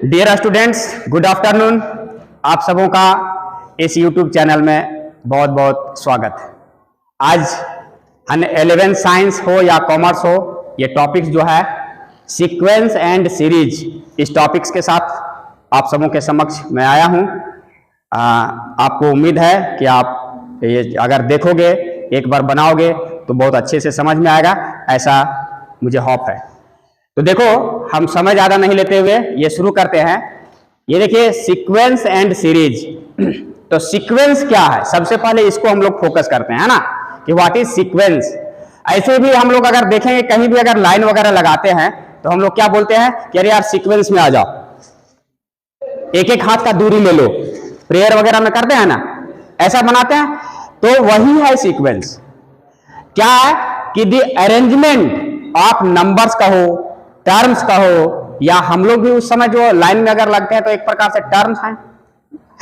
Dear students, good afternoon. आप सबों का इस यूट्यूब चैनल में बहुत बहुत स्वागत है। आज 11th साइंस हो या कॉमर्स हो, ये टॉपिक्स जो है सीक्वेंस एंड सीरीज, इस टॉपिक्स के साथ आप सबों के समक्ष मैं आया हूँ। आपको उम्मीद है कि आप ये अगर देखोगे, एक बार बनाओगे तो बहुत अच्छे से समझ में आएगा, ऐसा मुझे होप है। तो देखो, हम समय ज़्यादा नहीं लेते हुए ये शुरू करते हैं। ये देखिए, सीक्वेंस एंड सीरीज। तो सीक्वेंस क्या है, सबसे पहले इसको हम लोग फोकस करते हैं ना, कि व्हाट इज सीक्वेंस। ऐसे भी हम लोग अगर देखेंगे, कहीं भी अगर लाइन वगैरह लगाते हैं तो हम लोग क्या बोलते हैं कि अरे यार सीक्वेंस में आ जाओ, एक एक हाथ का दूरी ले लो। प्रेयर वगैरह में करते हैं ना, ऐसा बनाते हैं, तो वही है सीक्वेंस। क्या है कि द अरेंजमेंट ऑफ नंबर्स का हो, टर्म्स का हो, या हम लोग भी उस समय जो लाइन में अगर लगते हैं तो एक प्रकार से टर्म्स हैं,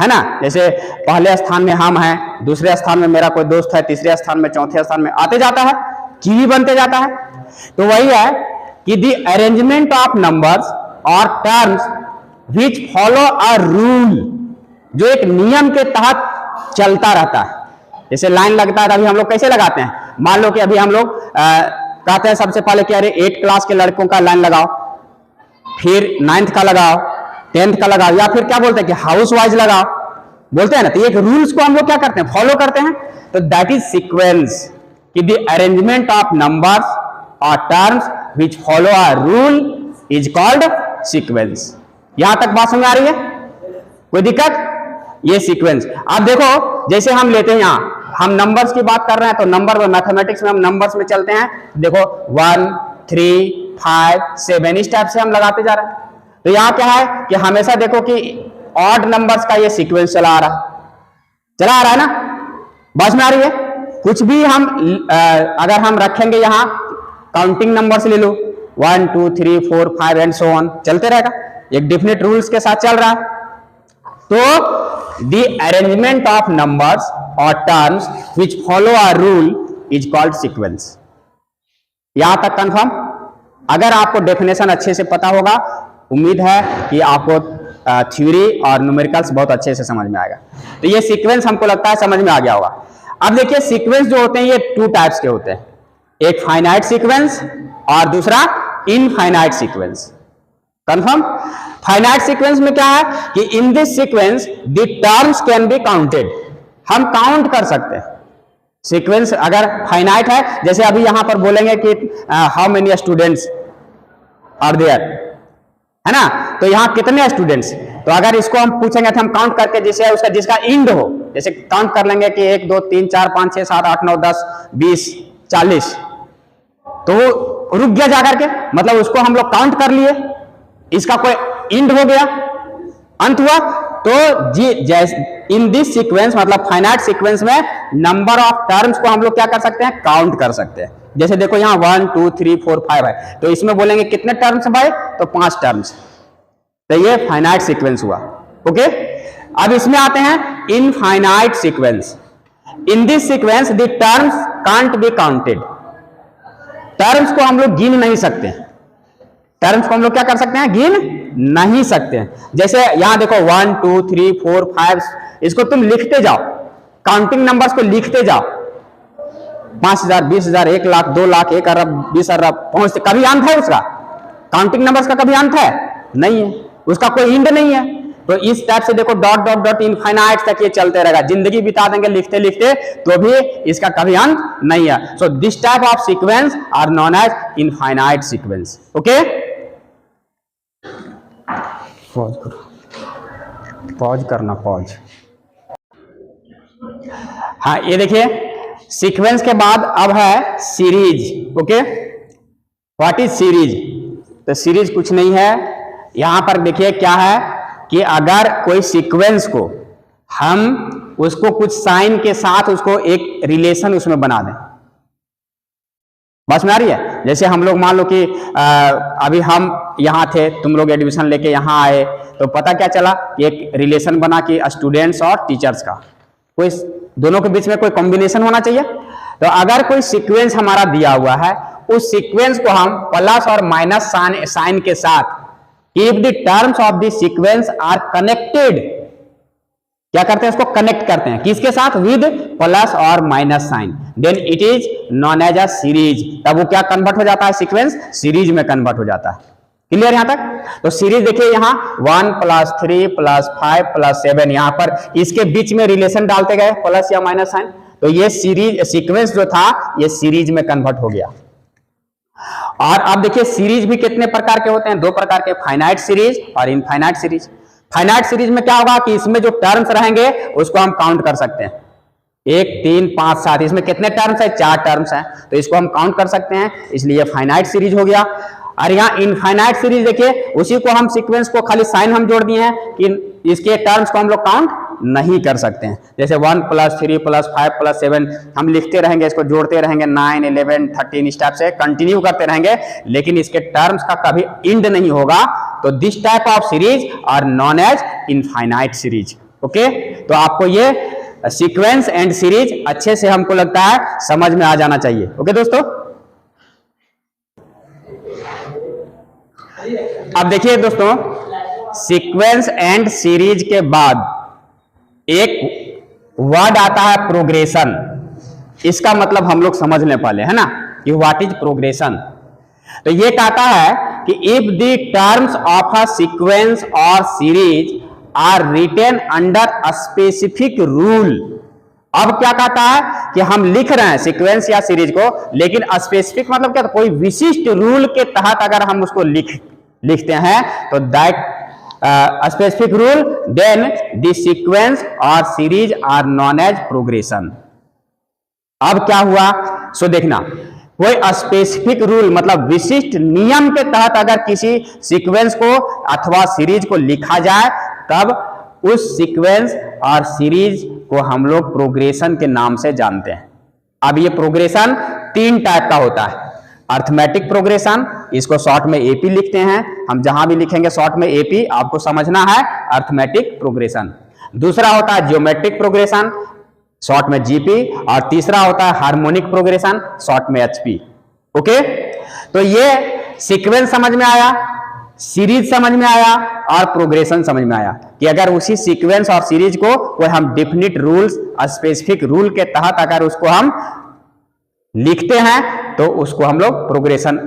है ना। जैसे पहले स्थान में हम हैं, दूसरे स्थान में मेरा कोई दोस्त है, तीसरे स्थान में, चौथे स्थान में आते जाता है, की बनते जाता है। तो वही है कि द अरेंजमेंट ऑफ नंबर्स और terms which follow a rule, जो एक नियम के तहत चलता रहता है। जैसे लाइन लगता है तो अभी हम लोग कैसे लगाते हैं, मान लो कि अभी हम लोग कहते हैं सबसे पहले कि अरे 8 क्लास के लड़कों का लाइन लगाओ, फिर 9th का लगाओ, 10th का लगाओ, या फिर क्या बोलते हैं कि हाउस वाइज लगाओ, बोलते हैं ना। तो एक रूल्स को हम लोग क्या करते हैं, फॉलो करते हैं। तो दैट इज सीक्वेंस, कि द अरेंजमेंट ऑफ नंबर्स और terms which follow a rule is called sequence. यहां तक बात समझ आ रही है, कोई दिक्कत? ये सीक्वेंस आप देखो, जैसे हम लेते हैं, यहां हम नंबर्स की बात कर रहे हैं, तो नंबर में, मैथमेटिक्स में हम नंबर्स में चलते हैं। देखो 1, 3, 5, 7, इस टाइप से हम लगाते जा रहे हैं। तो यहाँ क्या है कि हमेशा देखो कि ऑड नंबर्स का ये सीक्वेंस चला आ रहा है ना, बस में आ रही है। कुछ भी हम अगर हम रखेंगे यहाँ, काउंटिंग नंबर्स ले लो, 1, 2, 3, 4, 5 एंड सो ऑन, चलते रहेगा, एक डिफिनिट रूल्स के साथ चल रहा है। तो द अरेंजमेंट ऑफ नंबर्स और terms which follow a rule is called sequence. यहां तक कंफर्म? अगर आपको डेफिनेशन अच्छे से पता होगा, उम्मीद है कि आपको थ्योरी और न्यूमेरिकल्स बहुत अच्छे से समझ में आएगा। तो ये सीक्वेंस हमको लगता है समझ में आ गया होगा। अब देखिए, सीक्वेंस जो होते हैं ये 2 टाइप्स के होते हैं, एक फाइनाइट सीक्वेंस और दूसरा infinite sequence. Confirm? Finite sequence में क्या है कि in this sequence the terms can be counted, हम काउंट कर सकते हैं। सीक्वेंस अगर फाइनाइट है, जैसे अभी यहां पर बोलेंगे कि how many students are there, है ना, तो यहां कितने स्टूडेंट्स। तो अगर इसको हम पूछेंगे तो हम काउंट करके, जैसे उसका जिसका इंड हो, जैसे काउंट कर लेंगे कि 1, 2, 3, 4, 5, 6, 7, 8, 9, 10, 20, 40, तो वो रुक गया जाकर के, मतलब उसको हम लोग काउंट कर लिए, इसका कोई इंड हो गया, अंत हुआ। तो इन दिस सीक्वेंस, मतलब फाइनाइट सीक्वेंस में नंबर ऑफ टर्म्स को हम लोग क्या कर सकते हैं, काउंट कर सकते हैं। जैसे देखो यहाँ 1, 2, 3, 4, 5 है, तो इसमें बोलेंगे कितने टर्म्स भाई, तो 5 टर्म्स। तो ये फाइनाइट सीक्वेंस हुआ। ओके, अब इसमें आते हैं infinite sequence. In this sequence the terms can't be counted, terms को हम लोग गिन नहीं सकते, टर्म्स को हम लोग क्या कर सकते हैं, गिन नहीं सकते हैं। जैसे यहां देखो 1, 2, 3, 4, 5, इसको तुम लिखते जाओ, काउंटिंग नंबर्स को लिखते जाओ, 5000, 20000, 1 लाख, 2 लाख, 1 अरब, 20 अरब पहुंचते, कभी अंत है उसका? काउंटिंग नंबर्स का कभी अंत है? नहीं है, उसका कोई इंड नहीं है। तो इस टाइप से देखो डॉट डॉट डॉट इनफाइनाइट तक ये चलते रहेगा, जिंदगी बिता देंगे लिखते लिखते, तो भी इसका कभी अंत नहीं है। So this type of sequence are known as infinite sequence. Okay, pause करो, पॉज करना, पॉज। हाँ, ये देखिए, सीक्वेंस के बाद अब है series. Okay, what is series? तो सीरीज कुछ नहीं है, यहां पर देखिए क्या है कि अगर कोई सीक्वेंस को हम उसको कुछ साइन के साथ उसको एक रिलेशन उसमें बना दें, बस में आ रही है। जैसे हम लोग मान लो कि अभी हम यहाँ थे, तुम लोग एडमिशन लेके यहाँ आए, तो पता क्या चला कि एक रिलेशन बना कि स्टूडेंट्स और टीचर्स का, कोई दोनों के बीच में कोई कॉम्बिनेशन होना चाहिए। तो अगर कोई सीक्वेंस हमारा दिया हुआ है, उस सीक्वेंस को हम प्लस और माइनस साइन के साथ if the terms of the sequence are connected, क्या करते हैं, इसको कनेक्ट करते हैं किसके साथ, विद प्लस और minus sign, then it is known as a series, तब वो क्या कन्वर्ट हो जाता है, सीक्वेंस सीरीज में कन्वर्ट हो जाता है। क्लियर यहां तक? तो सीरीज देखिए यहां 1 + 3 + 5 + 7, यहां पर इसके बीच में रिलेशन डालते गए प्लस या माइनस साइन, तो ये सीरीज सीक्वेंस जो था ये सीरीज में कन्वर्ट हो गया। और अब देखिए सीरीज भी कितने प्रकार के होते हैं, दो प्रकार के, फाइनाइट सीरीज और इनफाइनाइट सीरीज। फाइनाइट सीरीज में क्या होगा कि इसमें जो टर्म्स रहेंगे उसको हम काउंट कर सकते हैं, 1 3 5 7, इसमें कितने टर्म्स है, 4 टर्म्स हैं, तो इसको हम काउंट कर सकते हैं, इसलिए फाइनाइट सीरीज हो गया। और यहाँ इनफाइनाइट सीरीज देखिए, उसी को हम सीक्वेंस को खाली साइन हम जोड़ दिए हैं कि इसके टर्म्स को हम लोग काउंट नहीं कर सकते हैं, जैसे 1 + 3 + 5 + 7 हम लिखते रहेंगे, इसको जोड़ते रहेंगे, 9 11 13 इस टाइप से कंटिन्यू करते रहेंगे, लेकिन इसके टर्म्स का कभी एंड नहीं होगा, तो this type of series are known as infinite series. Okay, तो आपको ये सीक्वेंस एंड सीरीज अच्छे से हमको लगता है समझ में आ जाना चाहिए। ओके दोस्तों, अब देखिए दोस्तों, सीक्वेंस एंड सीरीज के बाद एक वर्ड आता है प्रोग्रेशन। इसका मतलब हम लोग समझ लें पहले, है ना, कि व्हाट इज प्रोग्रेशन। तो ये कहता है कि if the terms of a sequence और series are written under a specific rule. अब क्या कहता है कि हम लिख रहे हैं सीक्वेंस या सीरीज को, लेकिन स्पेसिफिक मतलब क्या, कोई विशिष्ट रूल के तहत अगर हम उसको लिखते हैं तो that specific rule, then the sequence और series are known as progression. अब क्या हुआ, सो देखना, कोई स्पेसिफिक रूल मतलब विशिष्ट नियम के तहत अगर किसी सीक्वेंस को अथवा सीरीज को लिखा जाए, तब उस सीक्वेंस और सीरीज को हम लोग प्रोग्रेशन के नाम से जानते हैं। अब ये प्रोग्रेशन 3 टाइप का होता है। अर्थमेटिक प्रोग्रेशन, इसको शॉर्ट में एपी लिखते हैं, हम जहां भी लिखेंगे शॉर्ट में एपी आपको समझना है, अर्थमेटिक प्रोग्रेशन। दूसरा होता है ज्योमेट्रिक प्रोग्रेशन, शॉर्ट में जीपी, और तीसरा होता है हार्मोनिक प्रोग्रेशन, शॉर्ट में एचपी। ओके, तो ये सीक्वेंस समझ में आया, सीरीज समझ में आया और प्रोग्रेशन समझ में आया कि अगर उसी सीक्वेंस और सीरीज को कोई हम डेफिनिट रूल्स, स्पेसिफिक रूल के तहत अगर उसको हम लिखते हैं तो उसको हम लोग प्रोग्रेशन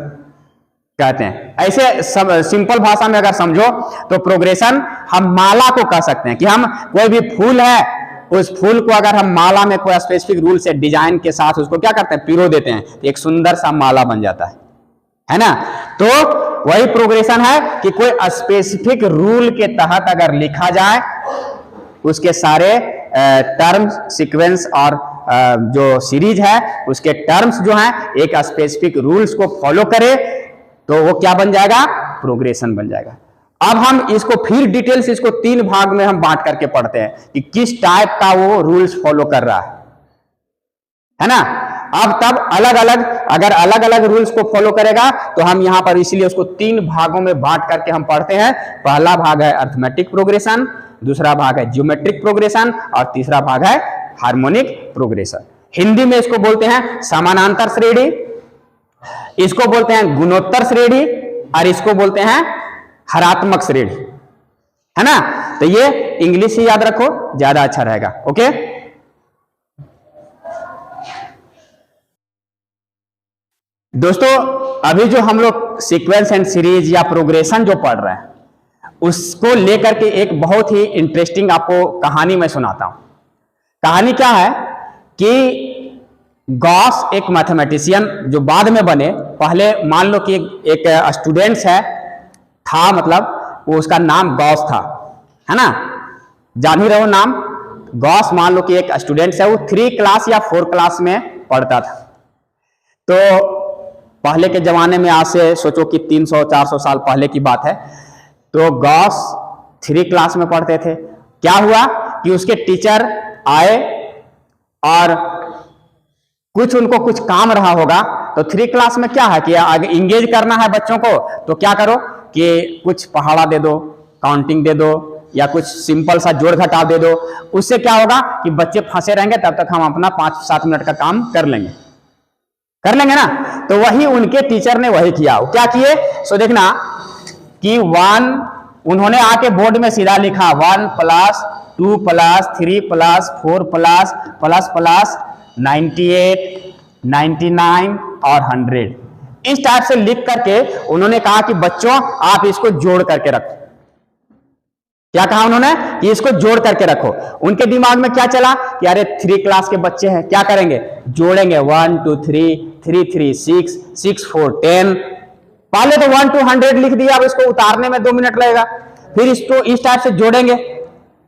कहते हैं। ऐसे सिंपल भाषा में अगर समझो तो प्रोग्रेशन हम माला को कह सकते हैं, कि हम कोई भी फूल है, उस फूल को अगर हम माला में कोई स्पेसिफिक रूल से डिजाइन के साथ उसको क्या करते हैं, पिरो देते हैं, तो एक सुंदर सा माला बन जाता है ना। तो वही प्रोग्रेशन है कि कोई स्पेसिफिक रूल के तहत अगर लिखा जाए, उसके सारे टर्म्स, सीक्वेंस और जो सीरीज है उसके टर्म्स जो हैं एक स्पेसिफिक रूल्स को फॉलो करे, तो वो क्या बन जाएगा, प्रोग्रेशन बन जाएगा। अब हम इसको फिर डिटेल्स, इसको 3 भाग में हम बांट करके पढ़ते हैं कि किस टाइप का वो रूल्स फॉलो कर रहा है ना। अब तब अलग अलग, अगर अलग अलग रूल्स को फॉलो करेगा तो हम यहां पर इसलिए उसको 3 भागों में बांट करके हम पढ़ते हैं। पहला भाग है अर्थमेटिक प्रोग्रेशन, दूसरा भाग है ज्योमेट्रिक प्रोग्रेशन और तीसरा भाग है हार्मोनिक प्रोग्रेशन। हिंदी में इसको बोलते हैं समानांतर श्रेणी, इसको बोलते हैं गुणोत्तर श्रेणी और इसको बोलते हैं हरात्मक श्रेणी, है ना। तो ये इंग्लिश ही याद रखो, ज्यादा अच्छा रहेगा। ओके, दोस्तों अभी जो हम लोग सीक्वेंस एंड सीरीज या प्रोग्रेशन जो पढ़ रहे हैं, उसको लेकर के एक बहुत ही इंटरेस्टिंग आपको कहानी मैं सुनाता हूं। कहानी क्या है कि गॉस एक मैथमेटिशियन जो बाद में बने, पहले मान लो कि एक स्टूडेंट्स है था, मतलब वो उसका नाम गॉस था, है ना, जान ही रहो नाम गॉस। मान लो कि एक स्टूडेंट्स है, वो 3 क्लास या 4 क्लास में पढ़ता था। तो पहले के जमाने में, आज से सोचो कि 300-400 साल पहले की बात है, तो गॉस 3 क्लास में पढ़ते थे। क्या हुआ कि उसके टीचर आए और कुछ उनको कुछ काम रहा होगा, तो 3 क्लास में क्या है कि आगे इंगेज करना है बच्चों को, तो क्या करो कि कुछ पहाड़ा दे दो, काउंटिंग दे दो, या कुछ सिंपल सा जोड़ घटा दे दो। उससे क्या होगा कि बच्चे फंसे रहेंगे, तब तक हम अपना 5-7 मिनट का काम कर लेंगे ना। तो वही उनके टीचर ने वही किया। क्या किए, सो देखना कि 1, उन्होंने आके बोर्ड में सीधा लिखा 1 + 2 + 3 + 4 +++ 98, 99 और 100 इस टाइप से लिख करके उन्होंने कहा कि बच्चों आप इसको जोड़ करके रखो। क्या कहा उन्होंने कि इसको जोड़ करके रखो। उनके दिमाग में क्या चला कि अरे 3 क्लास के बच्चे हैं, क्या करेंगे, जोड़ेंगे 1 2 3 3 3 6 6 4 10। पहले तो 1 to 100 लिख दिया, अब इसको उतारने में 2 मिनट लगेगा, फिर इसको इस टाइप से जोड़ेंगे।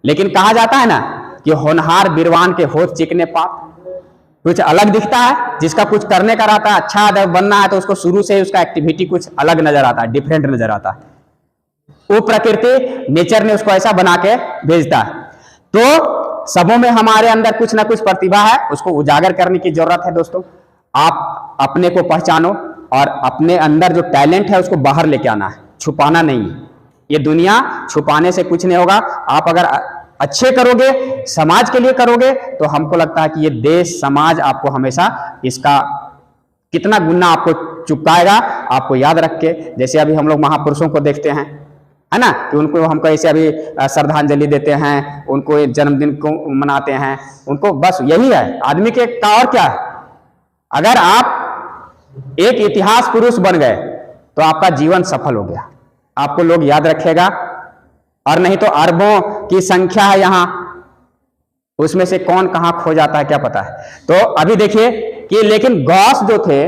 लेकिन कहा जाता है ना कि होनहार बीरवान के होठ चिकने पाप, कुछ अलग दिखता है। जिसका कुछ करने का रहता है, अच्छा अगर बनना है तो उसको शुरू से उसका एक्टिविटी कुछ अलग नजर आता है, डिफरेंट नजर आता है। वो प्रकृति नेचर ने उसको ऐसा बना के भेजता है। तो सबों में हमारे अंदर कुछ ना कुछ प्रतिभा है, उसको उजागर करने की जरूरत है। दोस्तों आप अपने को पहचानो और अपने अंदर जो टैलेंट है उसको बाहर लेके आना है, छुपाना नहीं। ये दुनिया छुपाने से कुछ नहीं होगा। आप अगर अच्छे करोगे, समाज के लिए करोगे, तो हमको लगता है कि ये देश समाज आपको हमेशा इसका कितना गुना आपको चुकाएगा। आपको याद रख के, जैसे अभी हम लोग महापुरुषों को देखते हैं, है ना, कि उनको हम कैसे अभी श्रद्धांजलि देते हैं, उनको जन्मदिन को मनाते हैं, उनको बस यही है आदमी के का। और क्या है, अगर आप एक इतिहास पुरुष बन गए तो आपका जीवन सफल हो गया, आपको लोग याद रखेगा। और नहीं तो अरबों की संख्या है यहाँ, उसमें से कौन कहां खो जाता है क्या पता है। तो अभी देखिए कि लेकिन गॉस जो थे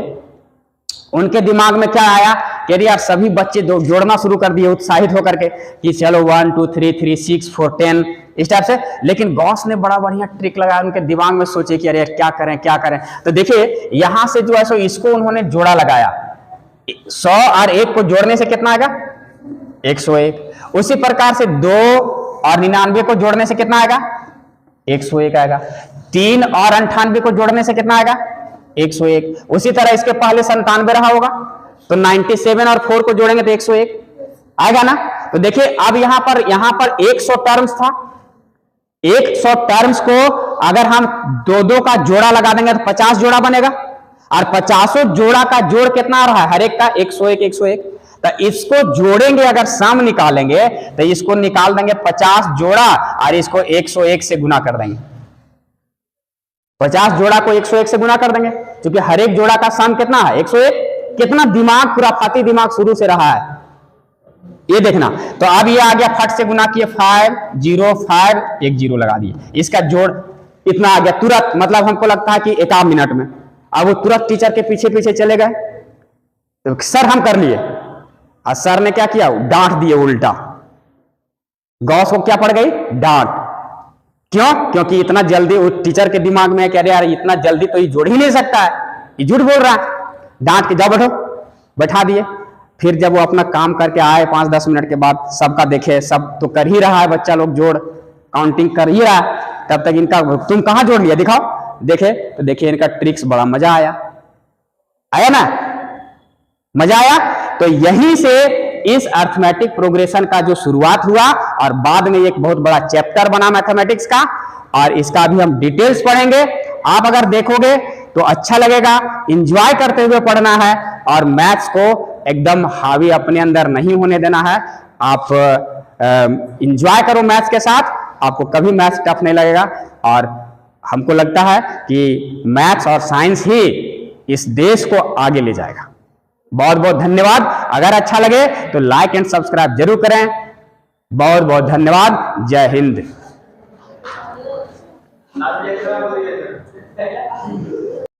उनके दिमाग में क्या आया कि यार सभी बच्चे जोड़ना शुरू कर दिए उत्साहित होकर के कि चलो 1 2 3 3 6 4 10 इस टाइप से। लेकिन गॉस ने बड़ा बढ़िया ट्रिक लगाया, उनके दिमाग में सोचे कि अरे क्या करें क्या करें। तो देखिए यहां से जो है सो इसको उन्होंने जोड़ा लगाया, 100 और 1 को जोड़ने से कितना आएगा, 101। उसी प्रकार से 2 और 99 को जोड़ने से कितना आएगा, 101 आएगा। 3 और 98 को जोड़ने से कितना आएगा, 101। उसी तरह इसके पहले 97 रहा होगा, तो 97 और 4 को जोड़ेंगे तो 101 आएगा ना। तो देखिए अब यहां पर 100 टर्म्स था, 100 टर्म्स को अगर हम 2 का जोड़ा लगा देंगे तो 50 जोड़ा बनेगा, और 50 जोड़ा का जोड़ कितना आ रहा है, हर एक का 101 101। तो इसको जोड़ेंगे, अगर सम निकालेंगे तो इसको निकाल देंगे 50 जोड़ा और इसको 101 से गुना कर देंगे। 50 जोड़ा को 101 से गुना कर देंगे, क्योंकि हर एक जोड़ा का सम कितना है, 101। कितना दिमाग, खुराफाती दिमाग शुरू से रहा है, ये देखना। तो अब ये आ गया, फट से गुना किए 5 0 5 1 0 लगा दिए, इसका जोड़ इतना आ गया तुरंत। मतलब हमको लगता है कि 1 मिनट में। अब वो तुरंत टीचर के पीछे पीछे चले गए, तो सर हम कर लिए, और सर ने क्या किया, डांट दिए उल्टा। गॉस को क्या पड़ गई, डांट। क्यों, क्योंकि इतना जल्दी वो टीचर के दिमाग में कह रहे यार इतना जल्दी तो ये जोड़ ही नहीं सकता है, ये झूठ बोल रहा है। डांट के जाओ बैठो, बैठा दिए। फिर जब वो अपना काम करके आए 5-10 मिनट के बाद, सबका देखे, सब तो कर ही रहा है, बच्चा लोग जोड़ काउंटिंग कर ही रहा है, तब तक इनका तुम कहां जोड़ लिया दिखाओ। देखे तो देखिए इनका ट्रिक्स, बड़ा मजा आया, आया ना, मजा आया। तो यहीं से इस अर्थमेटिक प्रोग्रेशन का जो शुरुआत हुआ, और बाद में एक बहुत बड़ा चैप्टर बना मैथमेटिक्स का, और इसका भी हम डिटेल्स पढ़ेंगे। आप अगर देखोगे तो अच्छा लगेगा, एंजॉय करते हुए पढ़ना है, और मैथ्स को एकदम हावी अपने अंदर नहीं होने देना है। आप एंजॉय करो मैथ्स के साथ, आपको कभी मैथ्स टफ नहीं लगेगा। और हमको लगता है कि मैथ्स और साइंस ही इस देश को आगे ले जाएगा। बहुत बहुत धन्यवाद। अगर अच्छा लगे तो लाइक एंड सब्सक्राइब जरूर करें। बहुत बहुत धन्यवाद। जय हिंद।